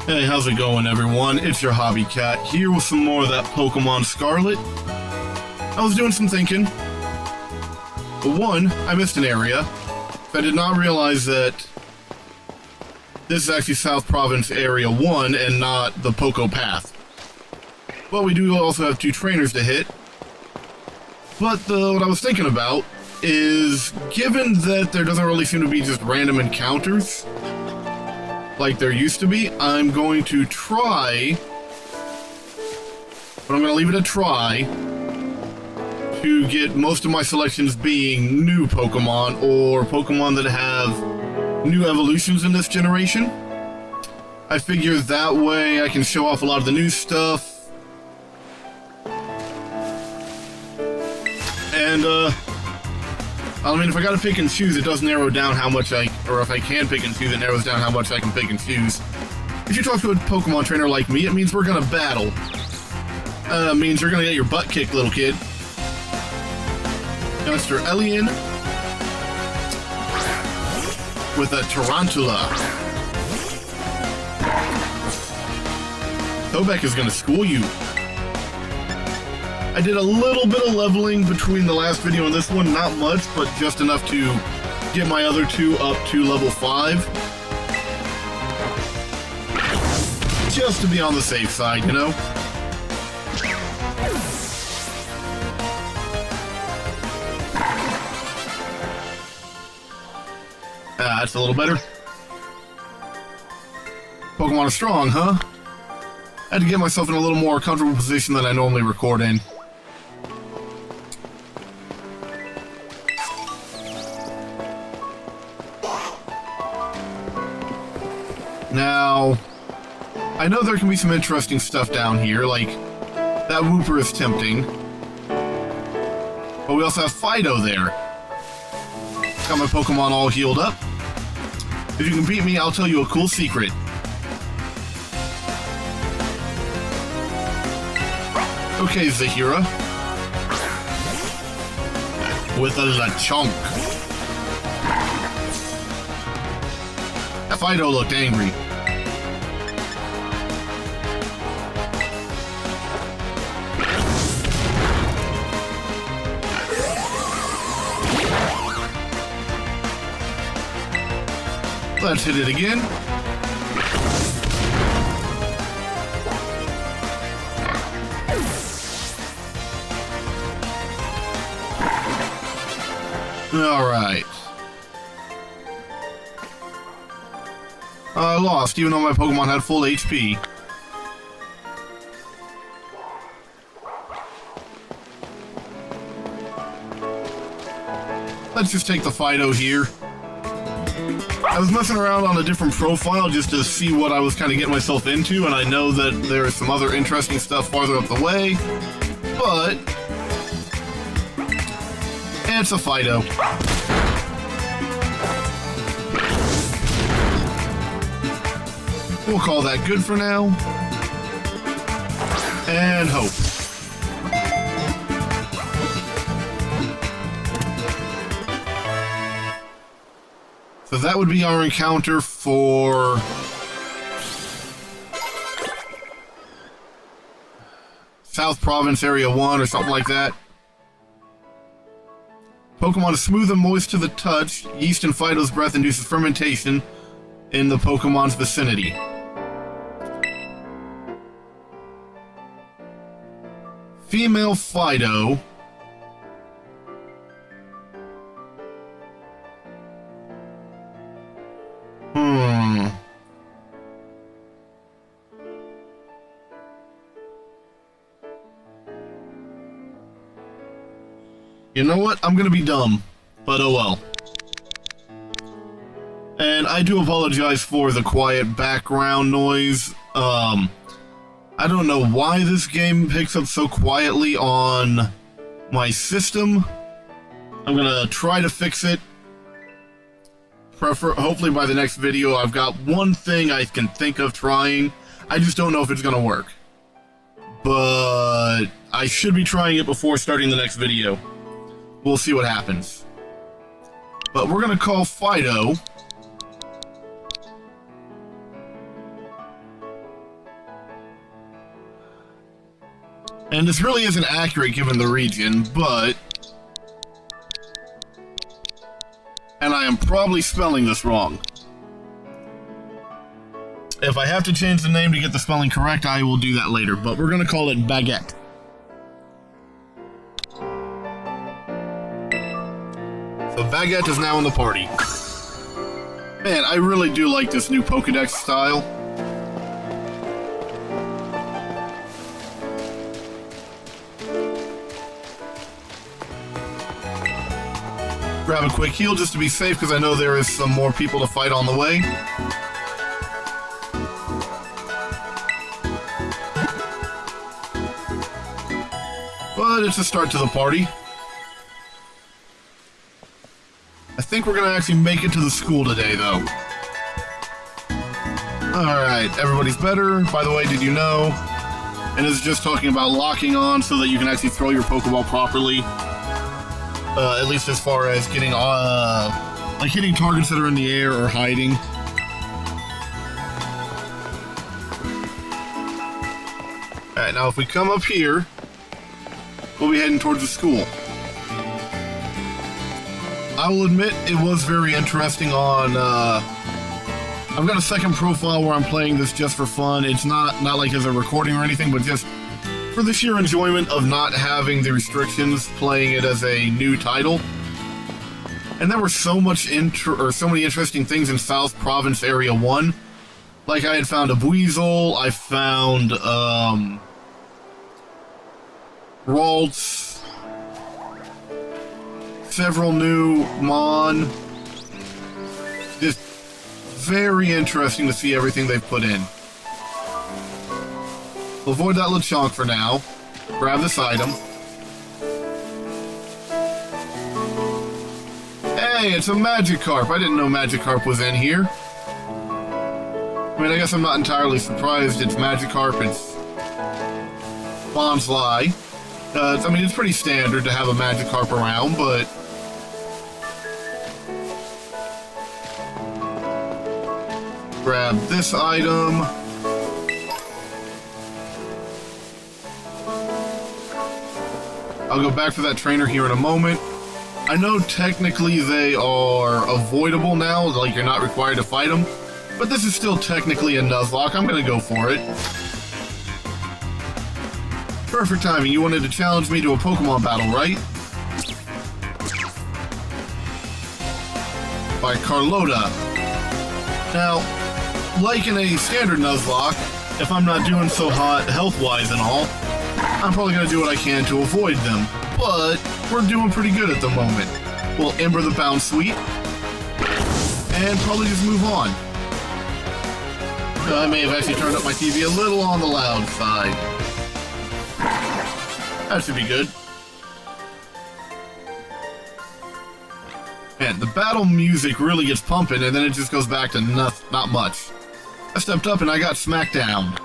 Hey, how's it going, everyone? It's your Hobby Cat here with some more of that Pokemon Scarlet. I was doing some thinking. But one, I missed an area. I did not realize that this is actually South Province Area 1 and not the Poco Path. But we do also have 2 trainers to hit. But what I was thinking about is, given that there doesn't really seem to be just random encounters like there used to be, I'm going to try, but I'm going to leave it a try, to get most of my selections being new Pokemon, or Pokemon that have new evolutions in this generation. I figure that way I can show off a lot of the new stuff. And, I mean, if I gotta pick and choose, it does narrow down how much or if I can pick and choose, it narrows down how much I can pick and choose. If you talk to a Pokemon trainer like me, it means we're gonna battle. It means you're gonna get your butt kicked, little kid. Mr. Elian with a Tarantula. Tobek is gonna school you. I did a little bit of leveling between the last video and this one, not much, but just enough to get my other 2 up to level 5. Just to be on the safe side, you know? That's a little better. Pokemon is strong, huh? I had to get myself in a little more comfortable position than I normally record in. Now, I know there can be some interesting stuff down here, like that Wooper is tempting, but we also have Fido there. Got my Pokemon all healed up. If you can beat me, I'll tell you a cool secret. Okay, Zahira. With a Lechonk. That Fido looked angry. Let's hit it again. Alright. I lost, even though my Pokemon had full HP. Let's just take the Fido here. I was messing around on a different profile just to see what I was kind of getting myself into, and I know that there is some other interesting stuff farther up the way, but it's a Fido. We'll call that good for now. And hope. So that would be our encounter for South Province Area 1 or something like that. Pokemon is smooth and moist to the touch. Yeast in Fido's breath induces fermentation in the Pokemon's vicinity. Female Fido. You know what? I'm gonna be dumb, but oh well. And I do apologize for the quiet background noise. I don't know why this game picks up so quietly on my system. I'm gonna try to fix it. Hopefully by the next video I've got one thing I can think of trying. I just don't know if it's gonna work. But I should be trying it before starting the next video. We'll see what happens. But we're gonna call Fido. And this really isn't accurate given the region, but... And I am probably spelling this wrong. If I have to change the name to get the spelling correct, I will do that later, but we're gonna call it Baguette. So Baguette is now in the party. Man, I really do like this new Pokédex style. Grab a quick heal just to be safe, because I know there is some more people to fight on the way. But it's a start to the party. I think we're gonna actually make it to the school today, though. Alright, everybody's better. By the way, did you know? And it's just talking about locking on so that you can actually throw your Pokeball properly. At least as far as getting, like hitting targets that are in the air or hiding. Alright, now if we come up here, we'll be heading towards the school. I will admit, it was very interesting on, I've got a second profile where I'm playing this just for fun. It's not like as a recording or anything, but just for the sheer enjoyment of not having the restrictions, playing it as a new title. And there were so many interesting things in South Province Area 1. Like, I had found a Buizel, I found, Ralts, several new Mon. Just very interesting to see everything they've put in. We'll avoid that Lechonk for now. Grab this item. Hey, it's a Magikarp. I didn't know Magikarp was in here. I mean, I guess I'm not entirely surprised. It's Magikarp, it's Bonsly. I mean, it's pretty standard to have a Magikarp around, but... Grab this item. I'll go back for that trainer here in a moment. I know technically they are avoidable now, like you're not required to fight them, but this is still technically a Nuzlock. I'm gonna go for it. Perfect timing. You wanted to challenge me to a Pokemon battle, right? By Carlota. Now, like in a standard Nuzlock, if I'm not doing so hot health-wise and all, I'm probably going to do what I can to avoid them. But we're doing pretty good at the moment. We'll Ember the Bound Sweet, and probably just move on. I may have actually turned up my TV a little on the loud side. That should be good. Man, the battle music really gets pumping, and then it just goes back to not much. I stepped up and I got smacked down.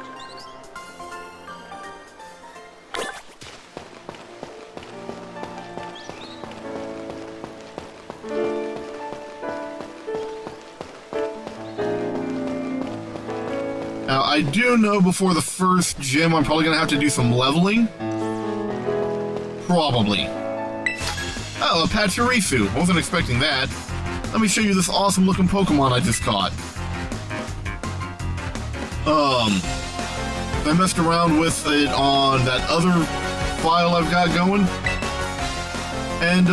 Now, I do know before the first gym I'm probably going to have to do some leveling. Probably. Oh, a Pachirisu. I wasn't expecting that. Let me show you this awesome looking Pokemon I just caught. I messed around with it on that other file I've got going. And,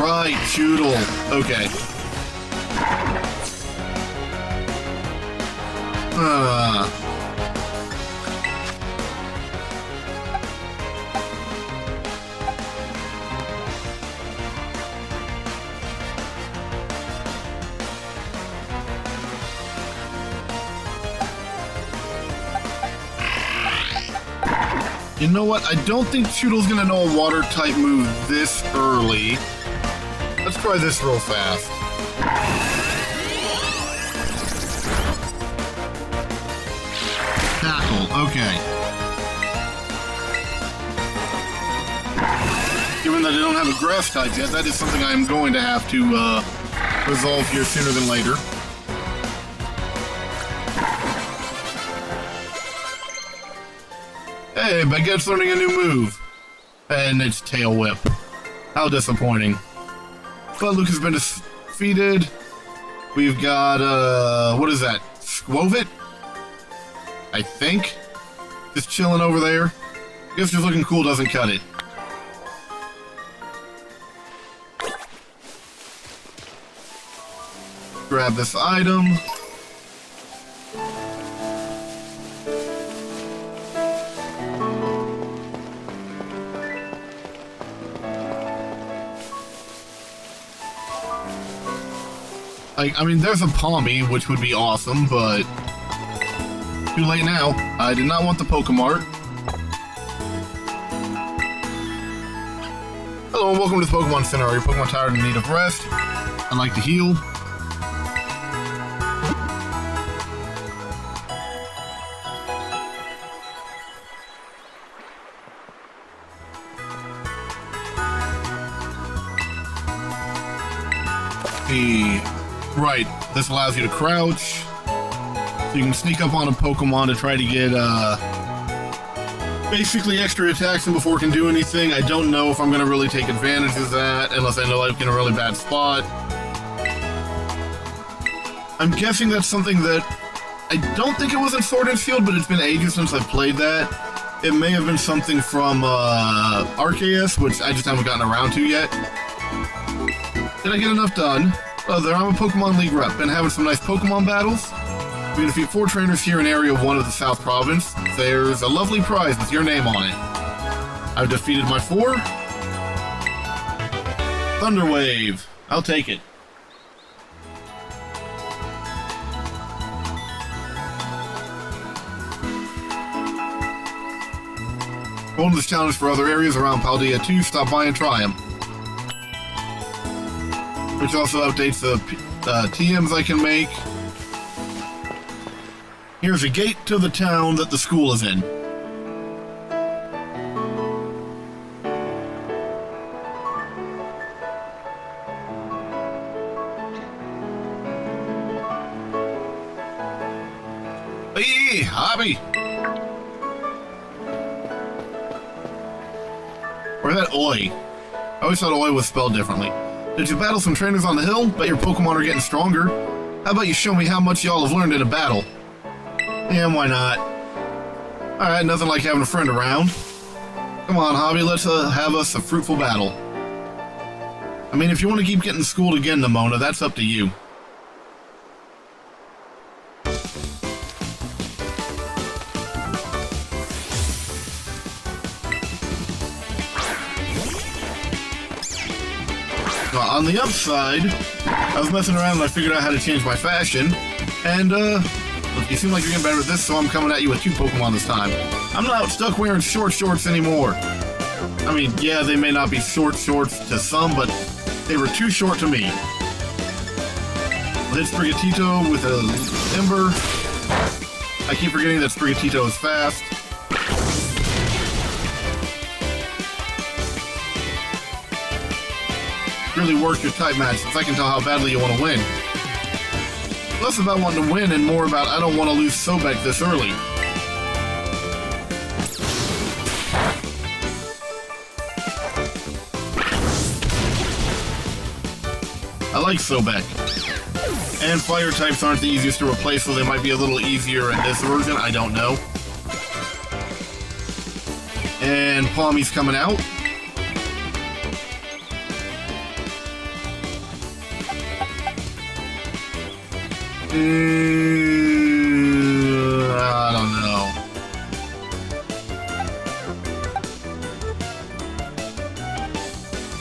right, Choodle. Okay. You know what? I don't think Choodle's gonna know a water-type move this early. Let's try this real fast. Tackle, okay. Given that I don't have a grass type yet, that is something I am going to have to resolve here sooner than later. Hey, Baguette's learning a new move. And it's Tail Whip. How disappointing. But Luke has been defeated. We've got, what is that? Squovit? I think? Just chilling over there. I guess just looking cool doesn't cut it. Grab this item. I mean, there's a Palmy, which would be awesome, but too late now. I did not want the Pokemart. Hello and welcome to the Pokemon Center. Are your Pokemon tired and in need of rest? I'd like to heal. Right, this allows you to crouch, so you can sneak up on a Pokemon to try to get, basically extra attacks in before it can do anything. I don't know if I'm going to really take advantage of that, unless I know I'm in a really bad spot. I'm guessing that's something that, I don't think it was in Sword and Shield, but it's been ages since I've played that. It may have been something from, Arceus, which I just haven't gotten around to yet. Did I get enough done? Oh, there, I'm a Pokemon League rep. Been having some nice Pokemon battles. We can defeat 4 trainers here in Area 1 of the South Province. There's a lovely prize with your name on it. I've defeated my 4. Thunder Wave. I'll take it. Hold this challenge for other areas around Paldea 2. Stop by and try them. Which also updates the TMs I can make. Here's a gate to the town that the school is in. Hey, Hobby! Or that Oi? I always thought Oi was spelled differently. Did you battle some trainers on the hill? Bet your Pokemon are getting stronger. How about you show me how much y'all have learned in a battle? Yeah, why not? Alright, nothing like having a friend around. Come on, Hobby, let's have us a fruitful battle. I mean, if you want to keep getting schooled again, Nimona, that's up to you. On the upside, I was messing around and I figured out how to change my fashion, and you seem like you're getting better at this, so I'm coming at you with 2 Pokemon this time. I'm not stuck wearing short shorts anymore. I mean, yeah, they may not be short shorts to some, but they were too short to me. I'll hit Sprigatito with a Ember. I keep forgetting that Sprigatito is fast. Really work your type match, since I can tell how badly you want to win. Less about wanting to win and more about I don't want to lose Sobek this early. I like Sobek. And fire types aren't the easiest to replace, so they might be a little easier in this version, I don't know. And Palmy's coming out. I don't know.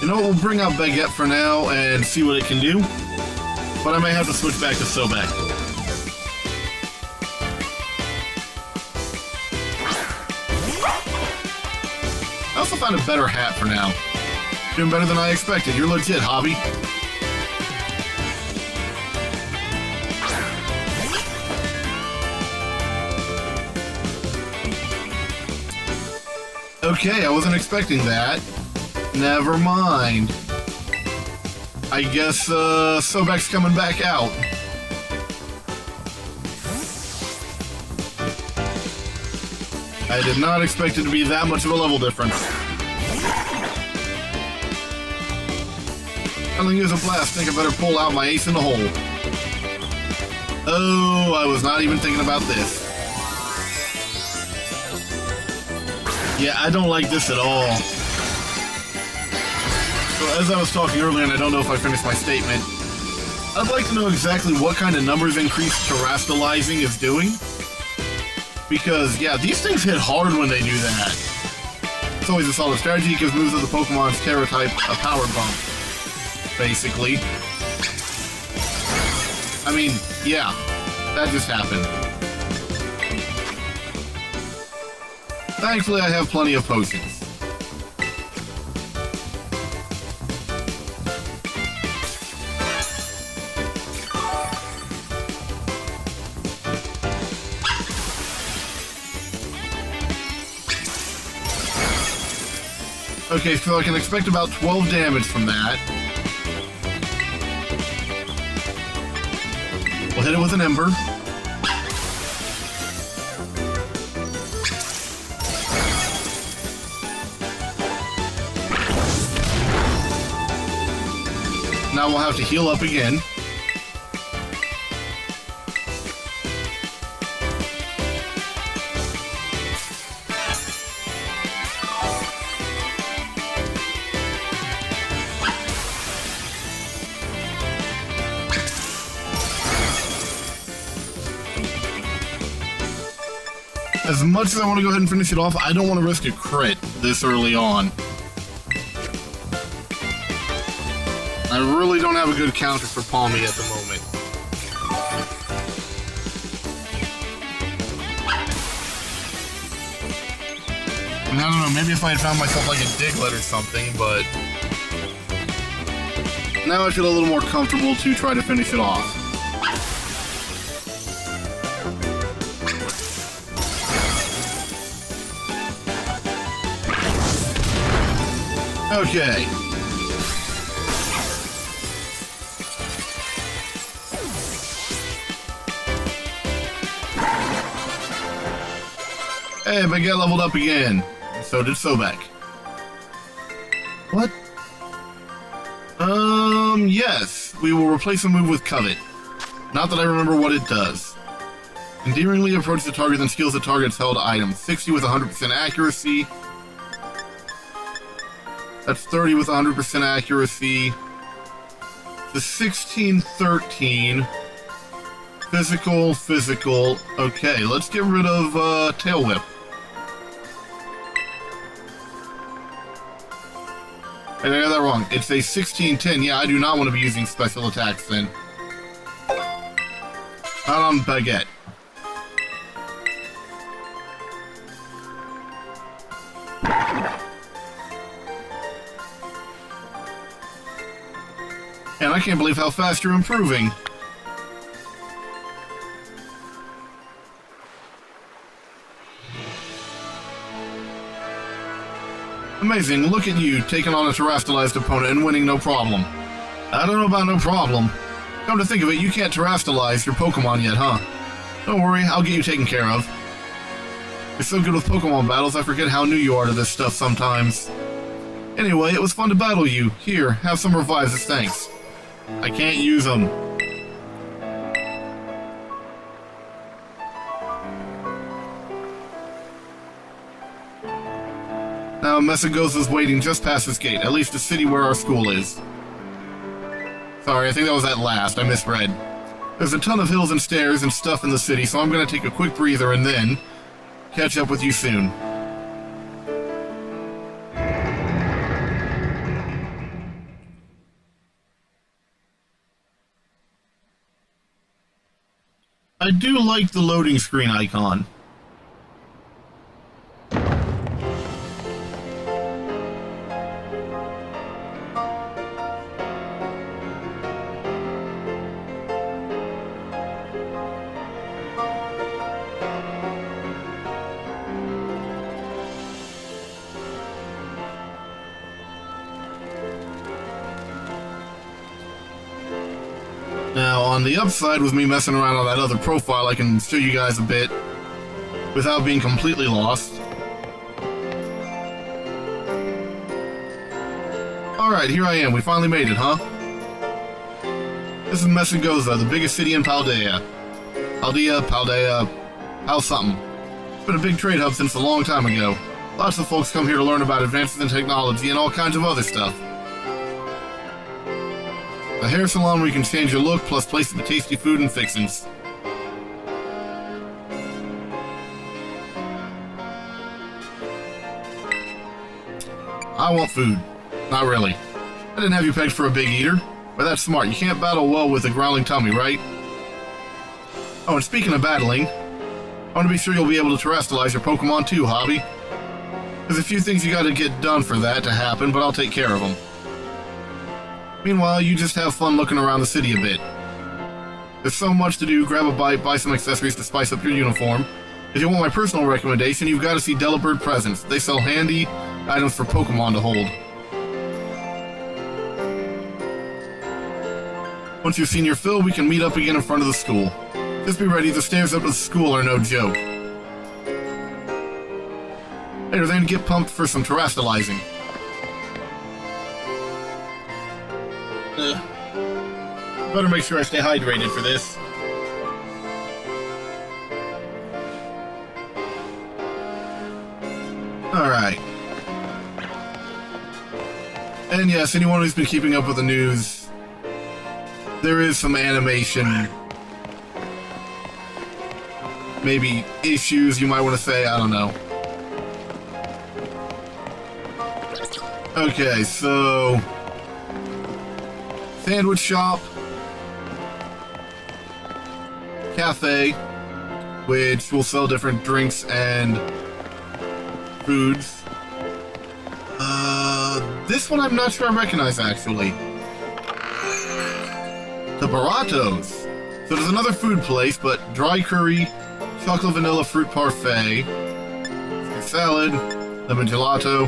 You know what, we'll bring out Baguette for now and see what it can do. But I may have to switch back to Sobek. I also found a better hat for now. Doing better than I expected. You're legit, Hobby. Okay, I wasn't expecting that. Never mind. I guess, Sobek's coming back out. I did not expect it to be that much of a level difference. Telling you is a blast. Think I better pull out my ace in the hole. Oh, I was not even thinking about this. Yeah, I don't like this at all. So as I was talking earlier, and I don't know if I finished my statement, I'd like to know exactly what kind of numbers increase terastallizing is doing. Because, yeah, these things hit hard when they do that. It's always a solid strategy, gives moves of the Pokemon's Terra type a power bump. Basically. I mean, yeah, that just happened. Thankfully, I have plenty of potions. Okay, so I can expect about 12 damage from that. We'll hit it with an Ember. Now we'll have to heal up again. As much as I want to go ahead and finish it off, I don't want to risk a crit this early on. I really don't have a good counter for Palmy at the moment. And I don't know, maybe if I had found myself like a Diglett or something, but now I feel a little more comfortable to try to finish it off. Okay. Hey, Baguette leveled up again. So did Sobek. What? Yes. We will replace a move with Covet. Not that I remember what it does. Endearingly approach the target and steals the target's held item. 60 with 100% accuracy. That's 30 with 100% accuracy. The 16, 13. Physical, physical. Okay, let's get rid of Tail Whip. I got that wrong. It's a 16-10. Yeah, I do not want to be using special attacks then. Not on Baguette. And I can't believe how fast you're improving. Amazing, look at you, taking on a terastallized opponent and winning no problem. I don't know about no problem. Come to think of it, you can't terastallize your Pokemon yet, huh? Don't worry, I'll get you taken care of. You're so good with Pokemon battles, I forget how new you are to this stuff sometimes. Anyway, it was fun to battle you. Here, have some revives as thanks. I can't use them. Now, Messagosa's waiting just past this gate, at least the city where our school is. Sorry, I think that was at last. I misread. There's a ton of hills and stairs and stuff in the city, so I'm gonna take a quick breather and then catch up with you soon. I do like the loading screen icon. Now, on the upside, with me messing around on that other profile, I can show you guys a bit without being completely lost. Alright, here I am. We finally made it, huh? This is Messingoza, the biggest city in Paldea. Paldea, how something. It's been a big trade hub since a long time ago. Lots of folks come here to learn about advances in technology and all kinds of other stuff. A hair salon where you can change your look, plus places with tasty food and fixings. I want food. Not really. I didn't have you pegged for a big eater. But that's smart. You can't battle well with a growling tummy, right? Oh, and speaking of battling, I want to be sure you'll be able to terrestrialize your Pokemon too, Hobby. There's a few things you gotta get done for that to happen, but I'll take care of them. Meanwhile, you just have fun looking around the city a bit. There's so much to do. Grab a bite, buy some accessories to spice up your uniform. If you want my personal recommendation, you've got to see Delibird Presents. They sell handy items for Pokemon to hold. Once you've seen your fill, we can meet up again in front of the school. Just be ready, the stairs up to the school are no joke. Later then, get pumped for some terrestrializing. Better make sure I stay hydrated for this. Alright. And yes, anyone who's been keeping up with the news, there is some animation, maybe issues you might want to say, I don't know. Okay, so sandwich shop, cafe, which will sell different drinks and foods. This one I'm not sure I recognize, actually. The Baratos. So there's another food place, but dry curry, chocolate vanilla fruit parfait, salad, lemon gelato,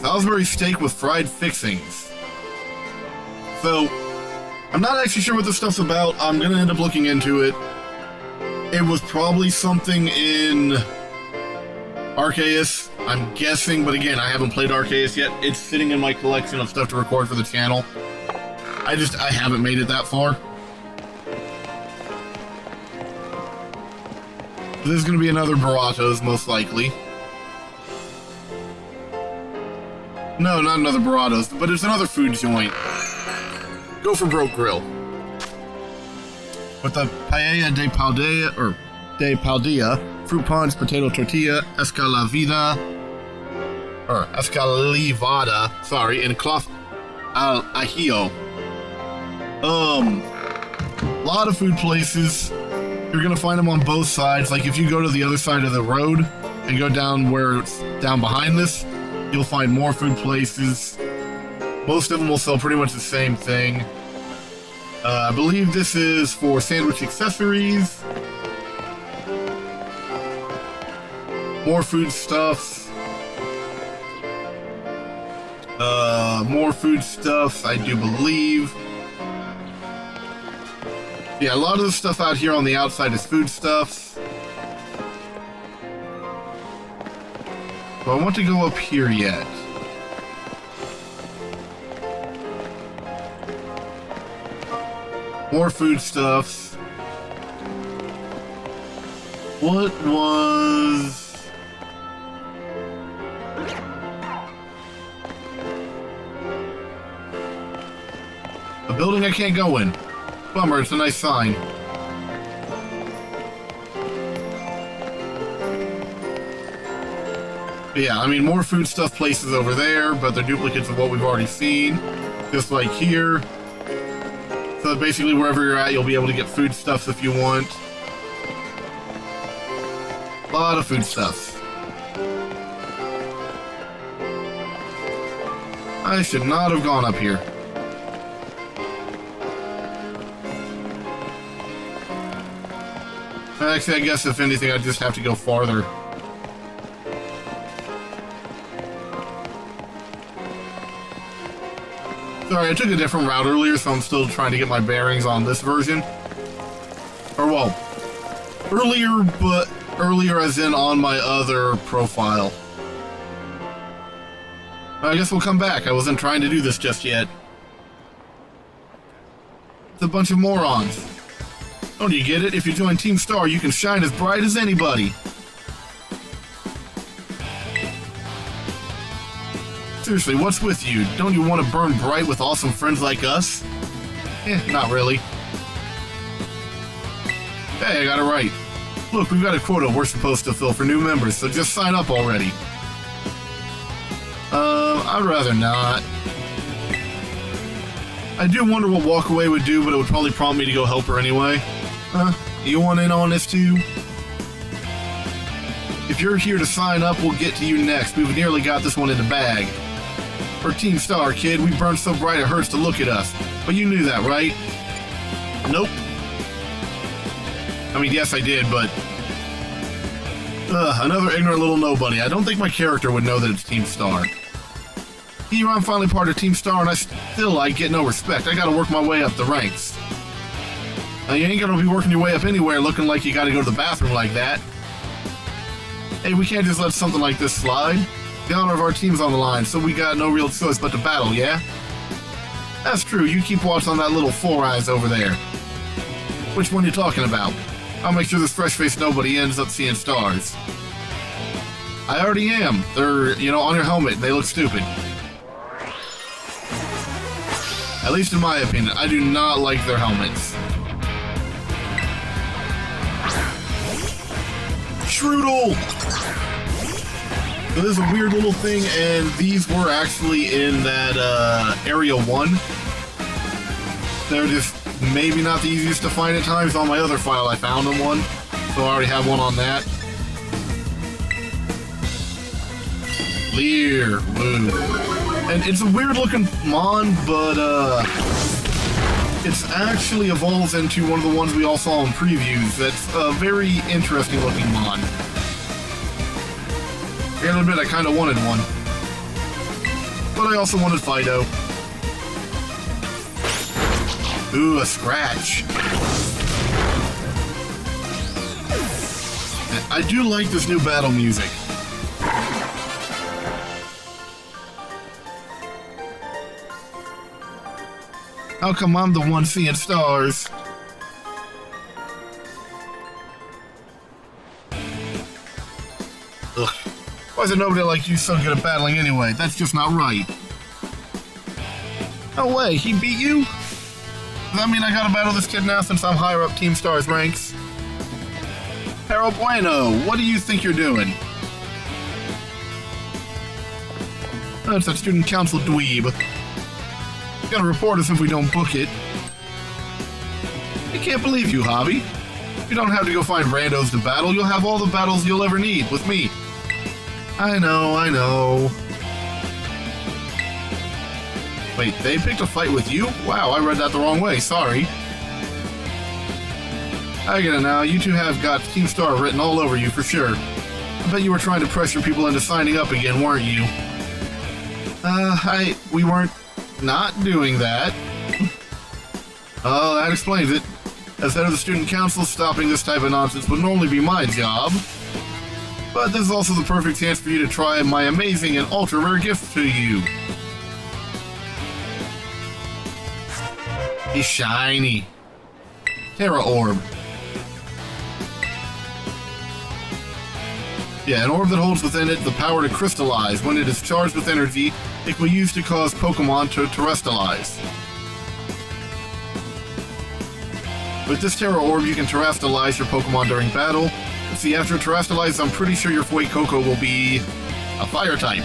Salisbury steak with fried fixings. So, I'm not actually sure what this stuff's about. I'm gonna end up looking into it. It was probably something in Arceus, I'm guessing, but again, I haven't played Arceus yet. It's sitting in my collection of stuff to record for the channel. I haven't made it that far. This is gonna be another Baratos, most likely. No, not another Baratos, but it's another food joint. Go for Broke Grill. With the Paella de Paldea, or de Paldea, fruit punch, potato tortilla, escalivada, sorry, and cloth al ajillo. A lot of food places. You're gonna find them on both sides. Like if you go to the other side of the road and go down where it's down behind this, you'll find more food places. Most of them will sell pretty much the same thing. I believe this is for sandwich accessories. More foodstuffs. More foodstuffs, I do believe. Yeah, a lot of the stuff out here on the outside is foodstuffs. So I want to go up here yet. More foodstuffs. What was... a building I can't go in. Bummer, it's a nice sign. But yeah, I mean, more foodstuff places over there, but they're duplicates of what we've already seen. Just like here. So basically, wherever you're at, you'll be able to get foodstuffs if you want. A lot of foodstuffs. I should not have gone up here. Actually, I guess if anything, I'd just have to go farther. Sorry, I took a different route earlier, so I'm still trying to get my bearings on this version. Or, well, earlier, but earlier as in on my other profile. I guess we'll come back. I wasn't trying to do this just yet. It's a bunch of morons. Don't you get it? If you join Team Star, you can shine as bright as anybody. Seriously, what's with you? Don't you want to burn bright with awesome friends like us? Not really. Hey, I got it right. Look, we've got a quota we're supposed to fill for new members, so just sign up already. I'd rather not. I do wonder what Walkaway would do, but it would probably prompt me to go help her anyway. You want in on this too? If you're here to sign up, we'll get to you next. We've nearly got this one in the bag. For Team Star, kid, we burn so bright it hurts to look at us. But you knew that, right? Nope. I mean, yes, I did, but... another ignorant little nobody. I don't think my character would know that it's Team Star. Here, I'm finally part of Team Star, and I get no respect. I gotta work my way up the ranks. Now, you ain't gonna be working your way up anywhere looking like you gotta go to the bathroom like that. Hey, we can't just let something like this slide. The honor of our team's on the line, so we got no real choice but to battle, yeah? That's true. You keep watch on that little Four Eyes over there. Which one you talking about? I'll make sure this fresh-faced nobody ends up seeing stars. I already am. They're, on your helmet, and they look stupid. At least in my opinion, I do not like their helmets. Strudel! So this is a weird little thing, and these were actually in that Area 1. They're just maybe not the easiest to find at times. On my other file, I found them one, so I already have one on that. Leer, woo. And it's a weird looking mon, but it's actually evolves into one of the ones we all saw in previews. That's a very interesting looking mon. I gotta admit, I kind of wanted one. But I also wanted Fido. Ooh, a scratch. I do like this new battle music. How come I'm the one seeing stars? Ugh. Why is there nobody like you so good at battling anyway? That's just not right. No way, he beat you? Does that mean I gotta battle this kid now since I'm higher up Team Star's ranks? Pero bueno, what do you think you're doing? That's a student council dweeb. Gonna report us if we don't book it. I can't believe you, Hobby. You don't have to go find randos to battle. You'll have all the battles you'll ever need with me. I know. Wait, they picked a fight with you? Wow, I read that the wrong way. Sorry. I get it now. You two have got Team Star written all over you for sure. I bet you were trying to pressure people into signing up again, weren't you? We weren't not doing that. Oh, that explains it. As head of the student council, stopping this type of nonsense would normally be my job. But this is also the perfect chance for you to try my amazing and ultra-rare gift to you. He's shiny. Terra Orb. Yeah, an orb that holds within it the power to crystallize. When it is charged with energy, it will be used to cause Pokemon to terrestrialize. With this Terra Orb, you can terrestrialize your Pokemon during battle. See, after it terrestrializes, I'm pretty sure your Fuecoco will be a fire type.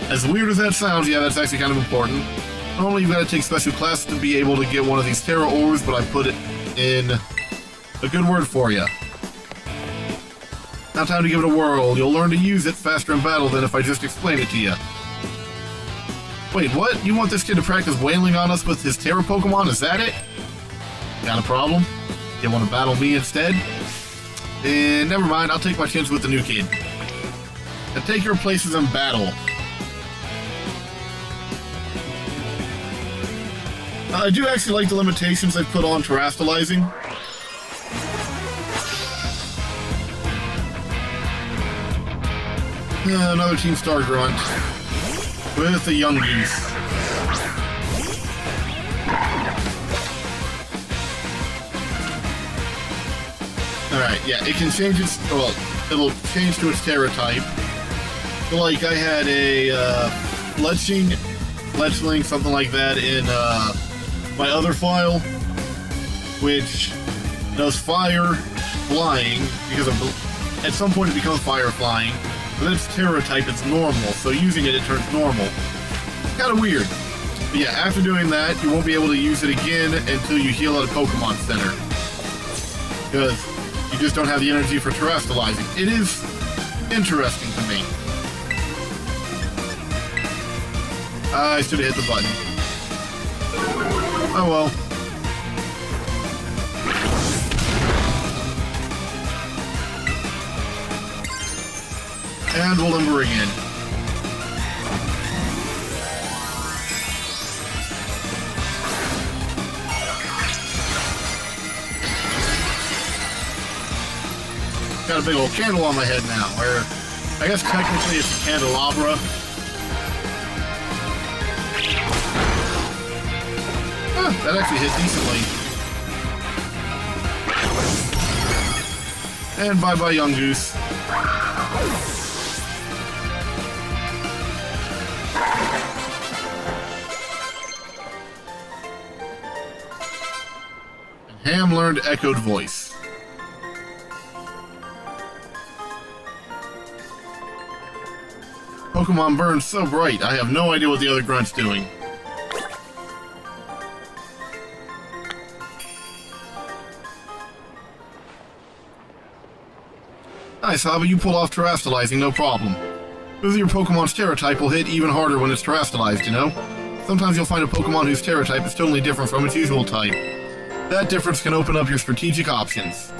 As weird as that sounds, yeah, that's actually kind of important. Normally, you've got to take special classes to be able to get one of these Terra Orbs, but I put it in a good word for you. Now time to give it a whirl. You'll learn to use it faster in battle than if I just explained it to you. Wait, what? You want this kid to practice wailing on us with his Terra Pokemon? Is that it? Got a problem? You want to battle me instead? And never mind, I'll take my chance with the new kid. And take your places in battle. I do actually like the limitations they put on terrestrializing. Another Team Star grunt. with the young goose. Alright, yeah, it can change its, well, it'll change to its Terra type. So, like, I had a, Fletchling, something like that in, my other file, which does fire flying, because at some point it becomes fire flying, but its Terra type is normal, so using it, it turns normal. Kinda weird. But yeah, after doing that, you won't be able to use it again until you heal at a Pokemon Center. Because you just don't have the energy for terrestrializing. It is interesting to me. I should have hit the button. Oh well. And we'll limber again. Got a big old candle on my head now, where I guess technically it's a candelabra. Huh, that actually hit decently. And bye-bye, young goose. And Ham learned Echoed Voice. Pokemon burns so bright, I have no idea what the other grunt's doing. Nice, Hobby, you pulled off terrestrializing, no problem. Losing your Pokemon's Terra type will hit even harder when it's terrestrialized, you know? Sometimes you'll find a Pokemon whose Terra type is totally different from its usual type. That difference can open up your strategic options.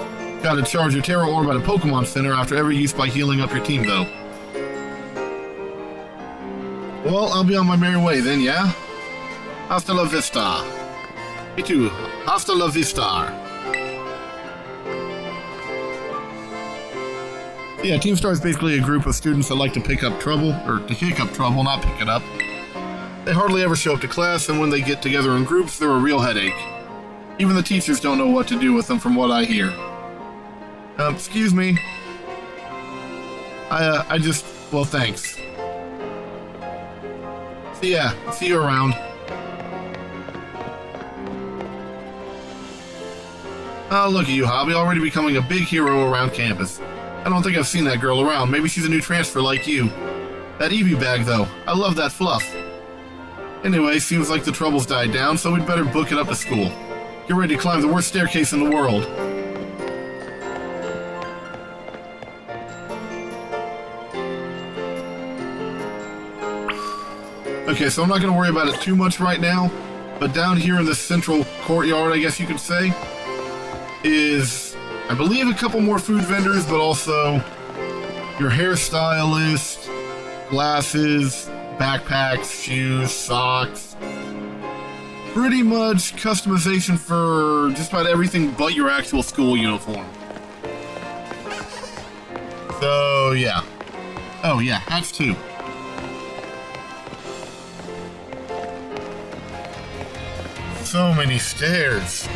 Gotta charge your Terra Orb at a Pokemon Center after every use by healing up your team, though. Well, I'll be on my merry way then, yeah? Hasta la vista. Me too. Hasta la vista. Yeah, Team Star is basically a group of students that like to pick up trouble, or to kick up trouble, not pick it up. They hardly ever show up to class, and when they get together in groups, they're a real headache. Even the teachers don't know what to do with them from what I hear. Excuse me. Well, thanks. See you around. Oh, look at you, Hobby, already becoming a big hero around campus. I don't think I've seen that girl around. Maybe she's a new transfer like you. That Eevee bag, though. I love that fluff. Anyway, seems like the trouble's died down, so we'd better book it up to school. Get ready to climb the worst staircase in the world. Okay, so I'm not going to worry about it too much right now, but down here in the central courtyard, I guess you could say, is, I believe, a couple more food vendors, but also your hairstylist, glasses, backpacks, shoes, socks. Pretty much customization for just about everything but your actual school uniform. So, yeah. Oh, yeah, hats too. So many stairs.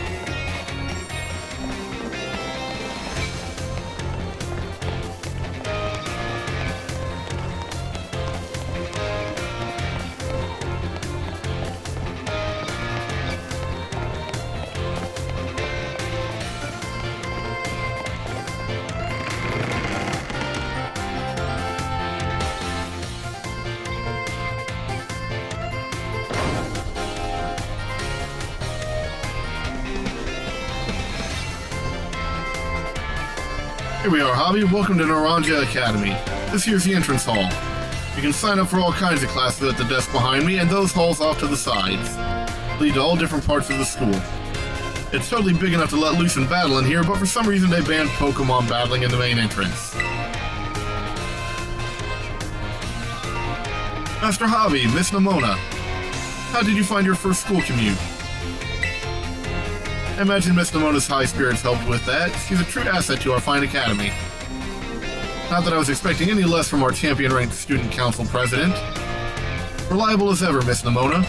Here we are, Hobby. Welcome to Naranja Academy. This here's the entrance hall. You can sign up for all kinds of classes at the desk behind me, and those halls off to the sides lead to all different parts of the school. It's totally big enough to let loose and battle in here, but for some reason they banned Pokemon battling in the main entrance. Master Hobby, Miss Nimona, how did you find your first school commute? I imagine Miss Nimona's high spirits helped with that. She's a true asset to our fine academy. Not that I was expecting any less from our champion-ranked student council president. Reliable as ever, Miss Nimona.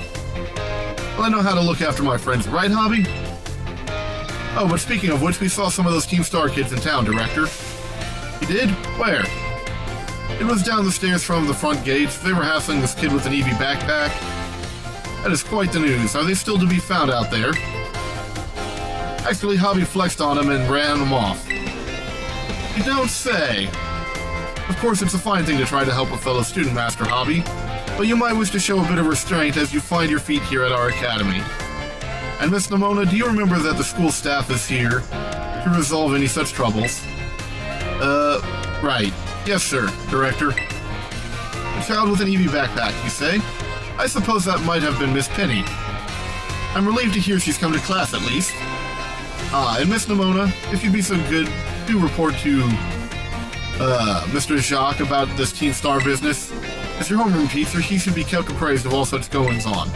Well, I know how to look after my friends, right, Hobby? Oh, but speaking of which, we saw some of those Team Star kids in town, Director. You did? Where? It was down the stairs from the front gates. They were hassling this kid with an EV backpack. That is quite the news. Are they still to be found out there? Actually, Hobby flexed on him and ran him off. You don't say. Of course, it's a fine thing to try to help a fellow student, Master Hobby, but you might wish to show a bit of restraint as you find your feet here at our academy. And Miss Nimona, do you remember that the school staff is here to resolve any such troubles? Right. Yes, sir, Director. A child with an EV backpack, you say? I suppose that might have been Miss Penny. I'm relieved to hear she's come to class, at least. Ah, and Miss Nimona, if you'd be so good, do report to, Mr. Jacques about this Team Star business. As your homeroom teacher, he should be kept appraised of all such goings-on.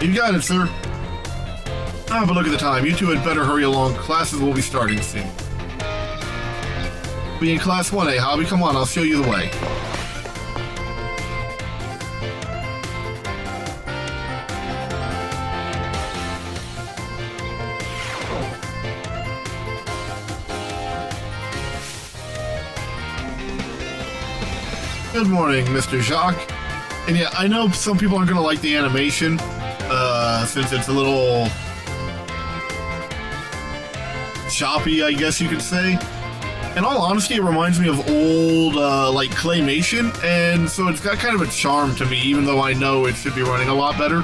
You got it, sir. Ah, but look at the time. You two had better hurry along. Classes will be starting soon. Be in Class 1A, Hobby. Come on, I'll show you the way. Good morning, Mr. Jacques. And yeah, I know some people aren't going to like the animation, since it's a little choppy, I guess you could say. In all honesty, it reminds me of old, like, claymation, and so it's got kind of a charm to me, even though I know it should be running a lot better.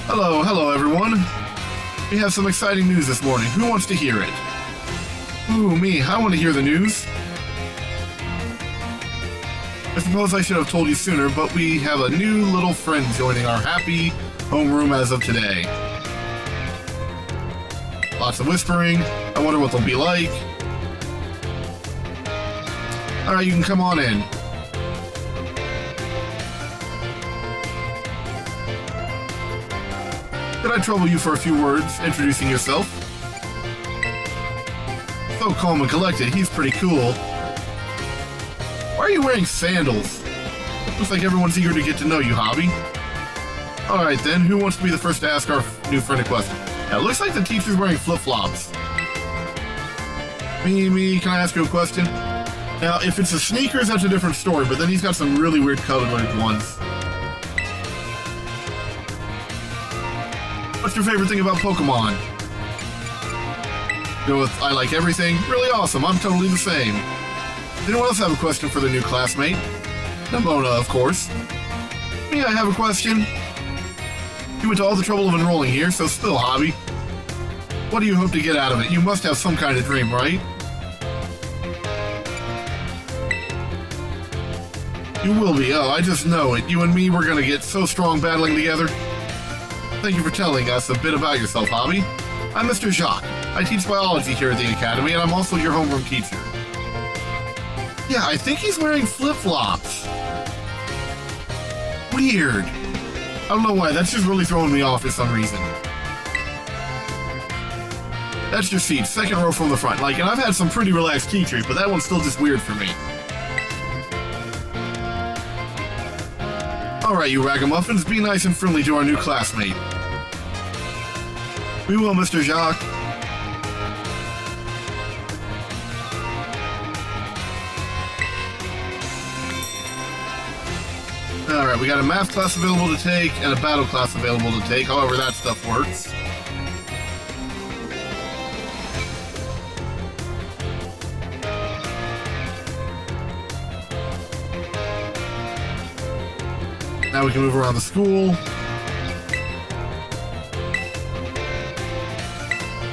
Hello everyone. We have some exciting news this morning. Who wants to hear it? Ooh, me. I want to hear the news. I suppose I should have told you sooner, but we have a new little friend joining our happy homeroom as of today. Lots of whispering. I wonder what they'll be like. Alright, you can come on in. Could I trouble you for a few words, introducing yourself? So calm and collected, he's pretty cool. Why are you wearing sandals? Looks like everyone's eager to get to know you, Hobby. Alright then, who wants to be the first to ask our new friend a question? Yeah, it looks like the teacher's wearing flip-flops. Me, can I ask you a question? Now, if it's the sneakers, that's a different story, but then he's got some really weird colored ones. What's your favorite thing about Pokemon? Go with, I like everything. Really awesome, I'm totally the same. Does anyone else have a question for the new classmate? Nimona, of course. Me, I have a question. You went to all the trouble of enrolling here, so spill, Hobby. What do you hope to get out of it? You must have some kind of dream, right? You will be. Oh, I just know it. You and me, we're gonna get so strong battling together. Thank you for telling us a bit about yourself, Hobby. I'm Mr. Jacques. I teach biology here at the Academy, and I'm also your homeroom teacher. Yeah, I think he's wearing flip-flops. Weird. I don't know why, that's just really throwing me off for some reason. That's your seat, second row from the front. Like, and I've had some pretty relaxed teachers, but that one's still just weird for me. Alright, you ragamuffins, be nice and friendly to our new classmate. We will, Mr. Jacques. Alright, we got a math class available to take and a battle class available to take, however that stuff works. Now we can move around the school.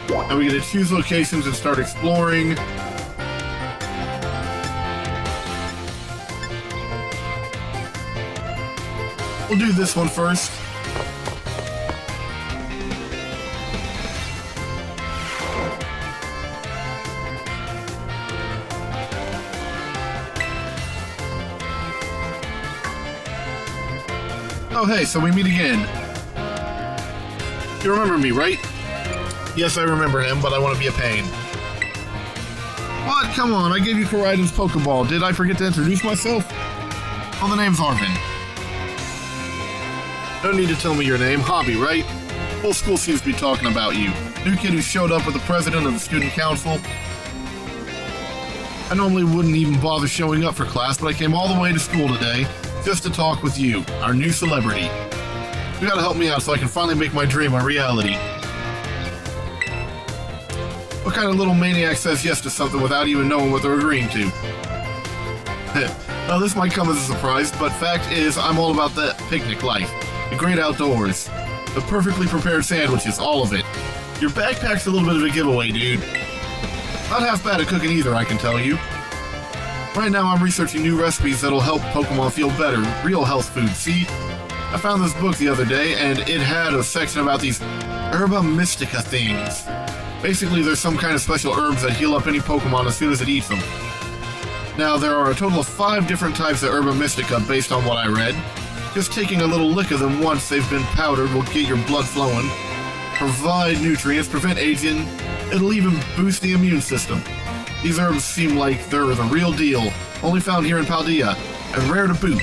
Now we get to choose locations and start exploring. We'll do this one first. Oh hey, so we meet again. You remember me, right? Yes, I remember him, but I want to be a pain. What? Come on, I gave you Koraidon's Pokeball. Did I forget to introduce myself? Well, the name's Arvin. No need to tell me your name. Hobby, right? Whole school seems to be talking about you. New kid who showed up with the president of the student council. I normally wouldn't even bother showing up for class, but I came all the way to school today just to talk with you, our new celebrity. You gotta help me out so I can finally make my dream a reality. What kind of little maniac says yes to something without even knowing what they're agreeing to? Now, this might come as a surprise, but fact is, I'm all about that picnic life. The great outdoors. The perfectly prepared sandwiches, all of it. Your backpack's a little bit of a giveaway, dude. Not half bad at cooking either, I can tell you. Right now, I'm researching new recipes that'll help Pokemon feel better. Real health food, see? I found this book the other day, and it had a section about these Herba Mystica things. Basically, there's some kind of special herbs that heal up any Pokemon as soon as it eats them. Now, there are a total of 5 different types of Herba Mystica based on what I read. Just taking a little lick of them once they've been powdered will get your blood flowing, provide nutrients, prevent aging, it'll even boost the immune system. These herbs seem like they're the real deal, only found here in Paldea, and rare to boot.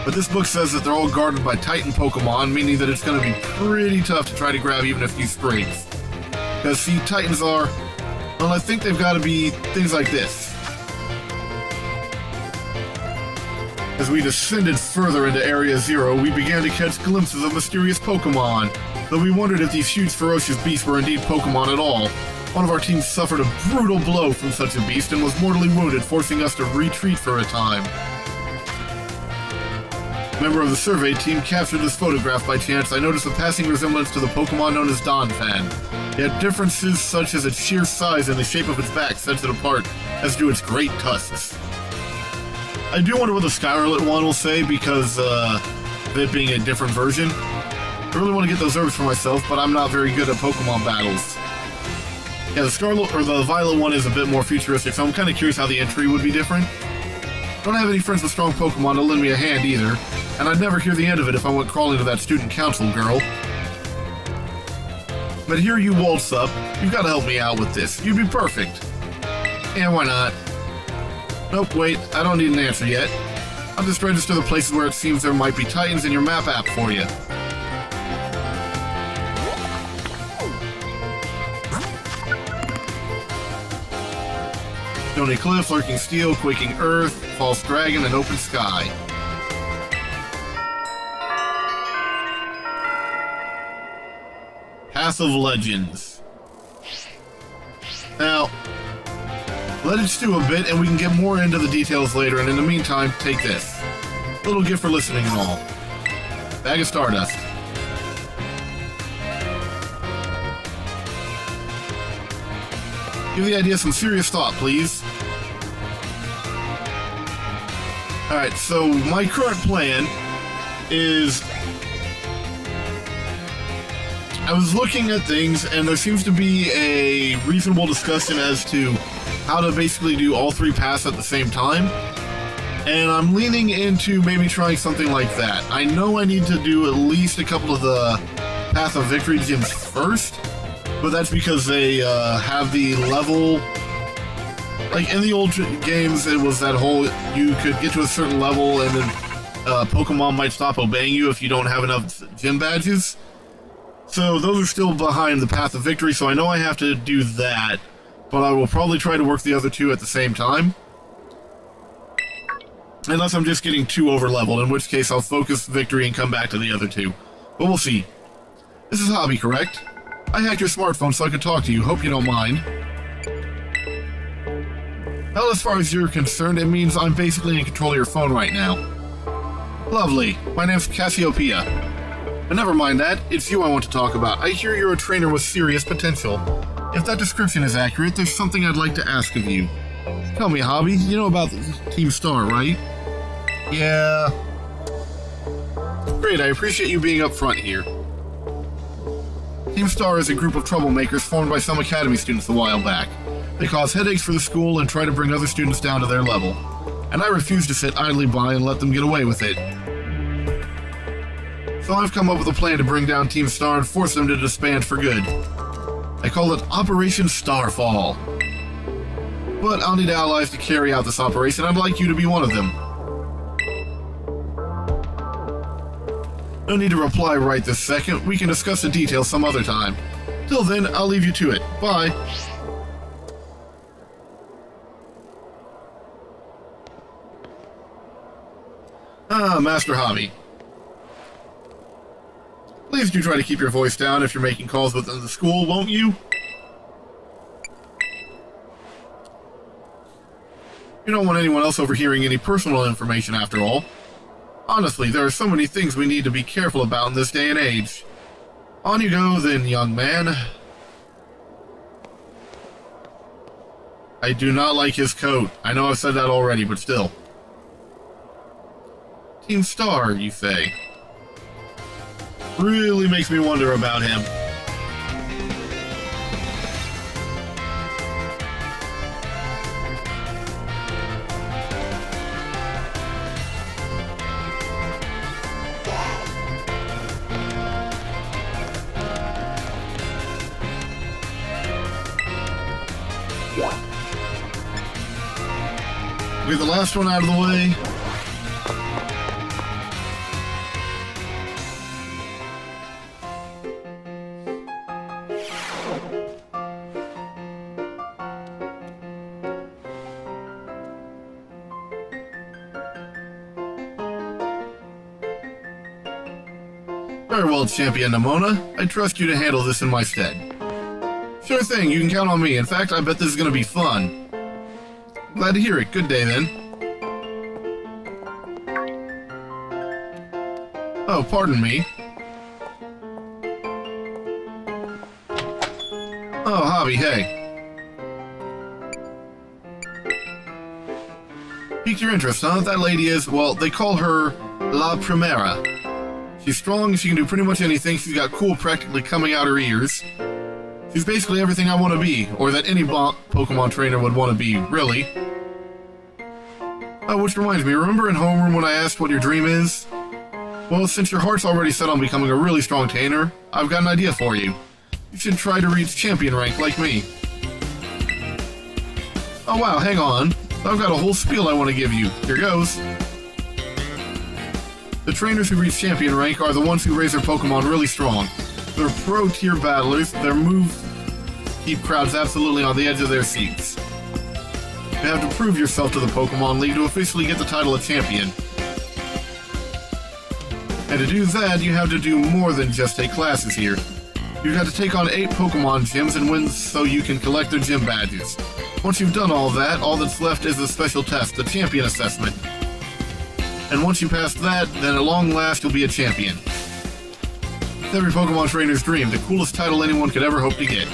But this book says that they're all guarded by Titan Pokemon, meaning that it's going to be pretty tough to try to grab even a few sprigs. Because, see, Titans are... well, I think they've got to be things like this. As we descended further into Area Zero, we began to catch glimpses of mysterious Pokemon, though we wondered if these huge ferocious beasts were indeed Pokemon at all. One of our teams suffered a brutal blow from such a beast and was mortally wounded, forcing us to retreat for a time. A member of the survey team captured this photograph by chance. I noticed a passing resemblance to the Pokemon known as Donphan. Yet differences such as its sheer size and the shape of its back sets it apart, as do its great tusks. I do wonder what the Scarlet one will say, because of it being a different version. I really want to get those herbs for myself, but I'm not very good at Pokemon battles. Yeah, the Scarlet or the Violet one is a bit more futuristic, so I'm kind of curious how the entry would be different. Don't have any friends with strong Pokemon to lend me a hand either, and I'd never hear the end of it if I went crawling to that student council girl. But here you waltz up, you've got to help me out with this. You'd be perfect. Yeah, why not? Nope, wait, I don't need an answer yet. I'll just register the places where it seems there might be Titans in your map app for you. Stony Cliff, Lurking Steel, Quaking Earth, False Dragon, and Open Sky. Path of Legends. Now, let it stew a bit and we can get more into the details later, and in the meantime, take this. Little gift for listening and all. Bag of Stardust. Give the idea some serious thought, please. Alright, so my current plan is... I was looking at things, and there seems to be a reasonable discussion as to how to basically do all 3 paths at the same time. And I'm leaning into maybe trying something like that. I know I need to do at least a couple of the Path of Victory gyms first, but that's because they have the level... Like, in the old games, it was that whole, you could get to a certain level and then Pokemon might stop obeying you if you don't have enough gym badges. So those are still behind the Path of Victory, so I know I have to do that, but I will probably try to work the other 2 at the same time. Unless I'm just getting too over-leveled, in which case I'll focus Victory and come back to the other 2. But we'll see. This is Hobby, correct? I hacked your smartphone so I could talk to you. Hope you don't mind. Well, as far as you're concerned, it means I'm basically in control of your phone right now. Lovely. My name's Cassiopeia. But never mind that. It's you I want to talk about. I hear you're a trainer with serious potential. If that description is accurate, there's something I'd like to ask of you. Tell me, Hobby, you know about Team Star, right? Yeah. Great, I appreciate you being up front here. Team Star is a group of troublemakers formed by some Academy students a while back. They cause headaches for the school and try to bring other students down to their level. And I refuse to sit idly by and let them get away with it. So I've come up with a plan to bring down Team Star and force them to disband for good. I call it Operation Starfall. but I'll need allies to carry out this operation. I'd like you to be one of them. No need to reply right this second. We can discuss the details some other time. Till then, I'll leave you to it. Bye. Master Hobby. Please do try to keep your voice down if you're making calls within the school, won't you? You don't want anyone else overhearing any personal information after all. Honestly, there are so many things we need to be careful about in this day and age. On you go then, young man. I do not like his coat. I know I've said that already, but still. Team Star, you say? Really makes me wonder about him. Get the last one out of the way. Very well, Champion Nimona. I trust you to handle this in my stead. Sure thing, you can count on me. In fact, I bet this is going to be fun. Glad to hear it. Good day, then. Oh, pardon me. Oh, Hobby, hey. Piqued your interest, huh? That lady is, well, they call her La Primera. She's strong, she can do pretty much anything, she's got cool practically coming out her ears. She's basically everything I want to be, or that any Pokemon trainer would want to be, really. Oh, which reminds me, remember in homeroom when I asked what your dream is? Well, since your heart's already set on becoming a really strong trainer, I've got an idea for you. You should try to reach champion rank like me. Oh wow, hang on. I've got a whole spiel I want to give you. Here goes. The trainers who reach champion rank are the ones who raise their Pokemon really strong. They're pro-tier battlers, their moves keep crowds absolutely on the edge of their seats. You have to prove yourself to the Pokemon League to officially get the title of champion. And to do that, you have to do more than just take classes here. You've got to take on 8 Pokemon gyms and win so you can collect their gym badges. Once you've done all that, all that's left is a special test, the champion assessment. And once you pass that, then at long last you'll be a champion. It's every Pokemon trainer's dream, the coolest title anyone could ever hope to get.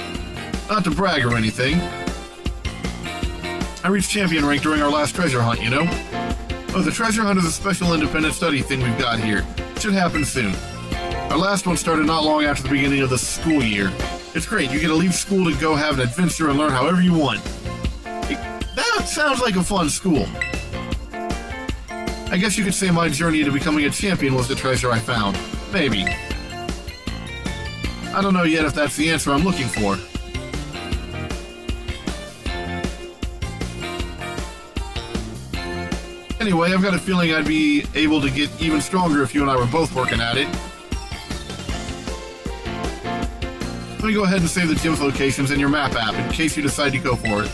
Not to brag or anything. I reached champion rank during our last treasure hunt, you know? Oh, the treasure hunt is a special independent study thing we've got here. It should happen soon. Our last one started not long after the beginning of the school year. It's great, you get to leave school to go have an adventure and learn however you want. That sounds like a fun school. I guess you could say my journey to becoming a champion was the treasure I found. Maybe. I don't know yet if that's the answer I'm looking for. Anyway, I've got a feeling I'd be able to get even stronger if you and I were both working at it. Let me go ahead and save the gym's locations in your map app in case you decide to go for it.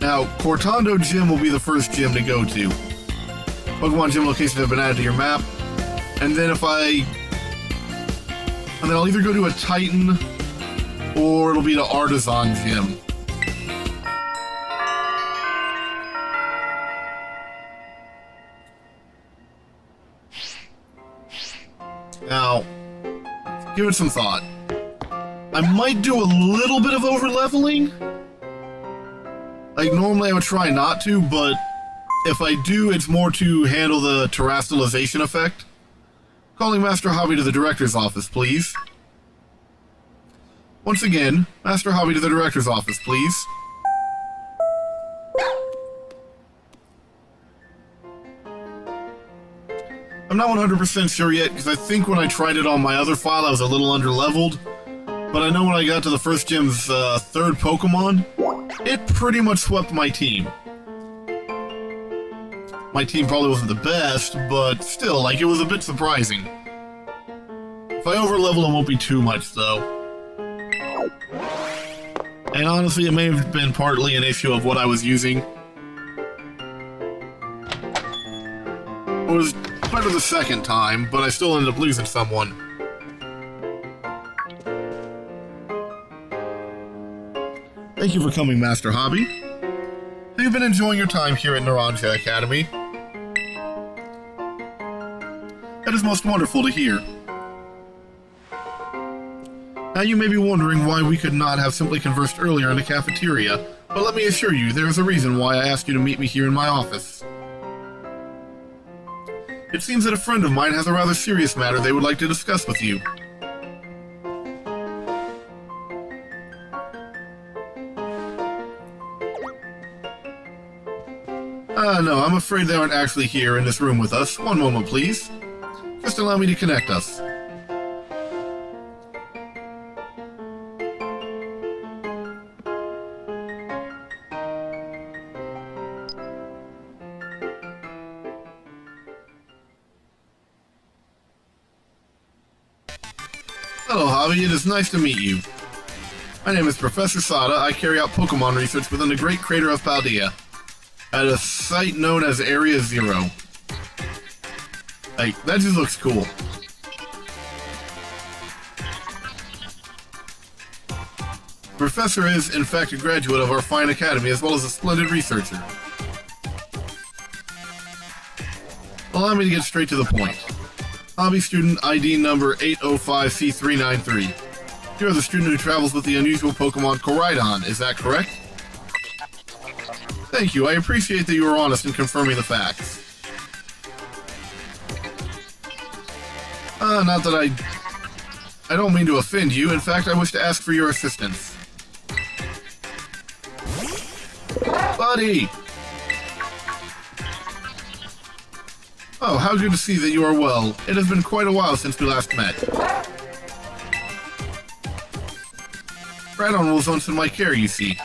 Now, Cortando Gym will be the first gym to go to. Pokemon Gym locations have been added to your map. And then I'll either go to a Titan, or it'll be the Artisan Gym. Now, give it some thought. I might do a little bit of over-leveling. Like, normally I would try not to, but if I do, it's more to handle the terrestrialization effect. Calling Master Hobby to the director's office, please. Once again, Master Hobby to the director's office, please. I'm not 100% sure yet, because I think when I tried it on my other file, I was a little under-leveled. But I know when I got to the first gym's third Pokemon, it pretty much swept my team. My team probably wasn't the best, but still, like, it was a bit surprising. If I over-level, it won't be too much, though. And honestly, it may have been partly an issue of what I was using. It was better the second time, but I still ended up losing someone. Thank you for coming, Master Hobby. Have you been enjoying your time here at Naranja Academy? That is most wonderful to hear. Now you may be wondering why we could not have simply conversed earlier in the cafeteria, but let me assure you, there is a reason why I asked you to meet me here in my office. It seems that a friend of mine has a rather serious matter they would like to discuss with you. No, I'm afraid they aren't actually here in this room with us. One moment, please. Just allow me to connect us. Hello, Hobby. It is nice to meet you. My name is Professor Sada. I carry out Pokemon research within the Great Crater of Paldea, at a site known as Area Zero. Like, that just looks cool. Professor is, in fact, a graduate of our fine academy, as well as a splendid researcher. Allow me to get straight to the point. Hobby student ID number 805C393. You are the student who travels with the unusual Pokemon Koraidon, is that correct? Thank you, I appreciate that you are honest in confirming the facts. Not that I don't mean to offend you. In fact, I wish to ask for your assistance. Buddy! Oh, how good to see that you are well. It has been quite a while since we last met. Radon was once in my care, you see.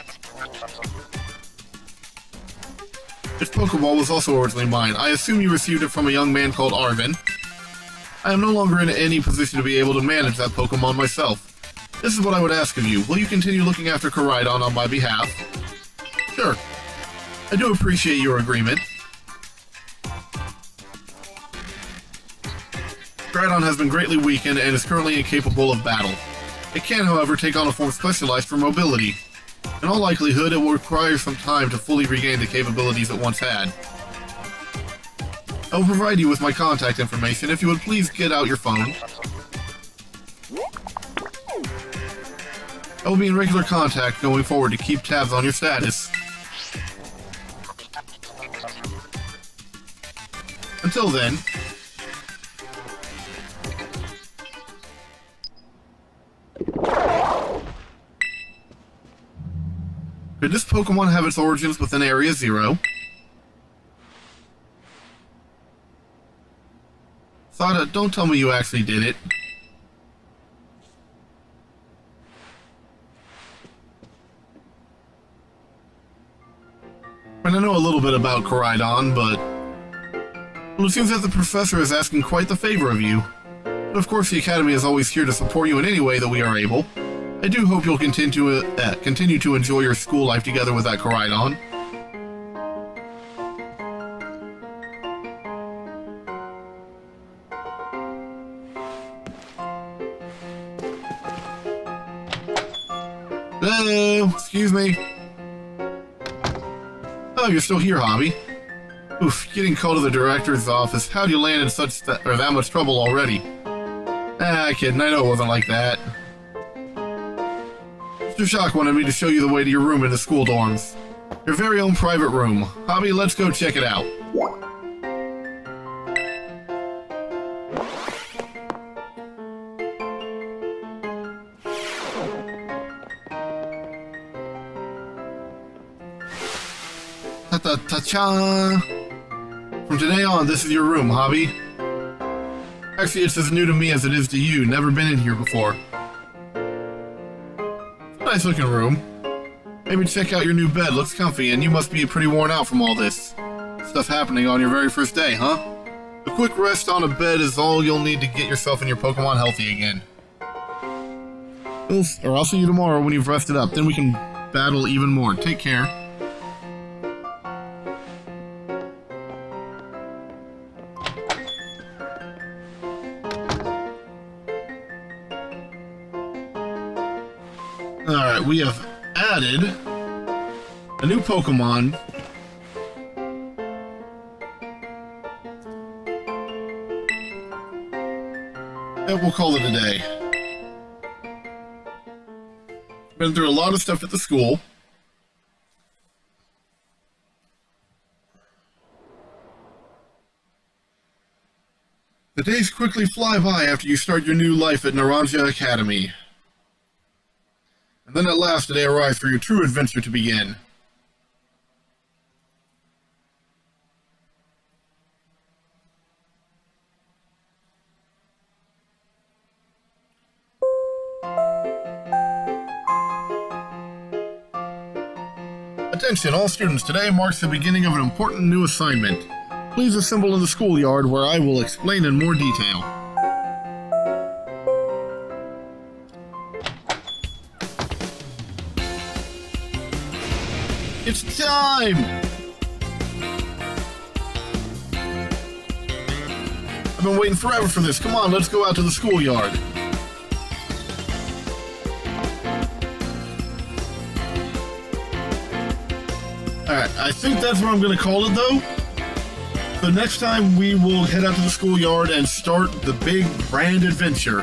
Its Pokeball was also originally mine. I assume you received it from a young man called Arvin. I am no longer in any position to be able to manage that Pokemon myself. This is what I would ask of you. Will you continue looking after Koraidon on my behalf? Sure. I do appreciate your agreement. Koraidon has been greatly weakened and is currently incapable of battle. It can, however, take on a form specialized for mobility. In all likelihood, it will require some time to fully regain the capabilities it once had. I will provide you with my contact information if you would please get out your phone. I will be in regular contact going forward to keep tabs on your status. Until then... Could this Pokemon have its origins within Area Zero? Sada, don't tell me you actually did it. And I know a little bit about Koraidon, but... Well, it seems that the professor is asking quite the favor of you. But of course the Academy is always here to support you in any way that we are able. I do hope you'll continue to enjoy your school life together with that Koraidon. Hello? Excuse me? Oh, you're still here, Hobby. Oof, getting called to the director's office. How'd you land in that much trouble already? Kidding, I know it wasn't like that. Mr. Shock wanted me to show you the way to your room in the school dorms. Your very own private room. Hobby, let's go check it out. Ta-ta-ta-cha! From today on, this is your room, Hobby. Actually, it's as new to me as it is to you. Never been in here before. Nice looking room. Maybe check out your new bed. Looks comfy, and you must be pretty worn out from all this stuff happening on your very first day, huh? A quick rest on a bed is all you'll need to get yourself and your Pokemon healthy again. Or I'll see you tomorrow when you've rested up. Then we can battle even more. Take care. Alright, we have added a new Pokemon. And we'll call it a day. Been through a lot of stuff at the school. The days quickly fly by after you start your new life at Naranja Academy. And then at last the day arrives for your true adventure to begin. Attention, all students, today marks the beginning of an important new assignment. Please assemble in the schoolyard where I will explain in more detail. It's time! I've been waiting forever for this. Come on, let's go out to the schoolyard. Alright, I think that's what I'm going to call it, though. So next time we will head out to the schoolyard and start the big grand adventure.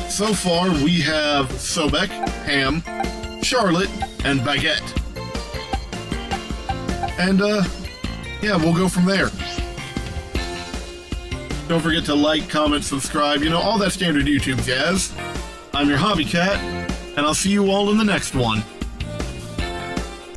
So far, we have Sobek, Ham, Charlotte, and Baguette. And, yeah, we'll go from there. Don't forget to like, comment, subscribe, you know, all that standard YouTube jazz. I'm your Hobby Cat, and I'll see you all in the next one.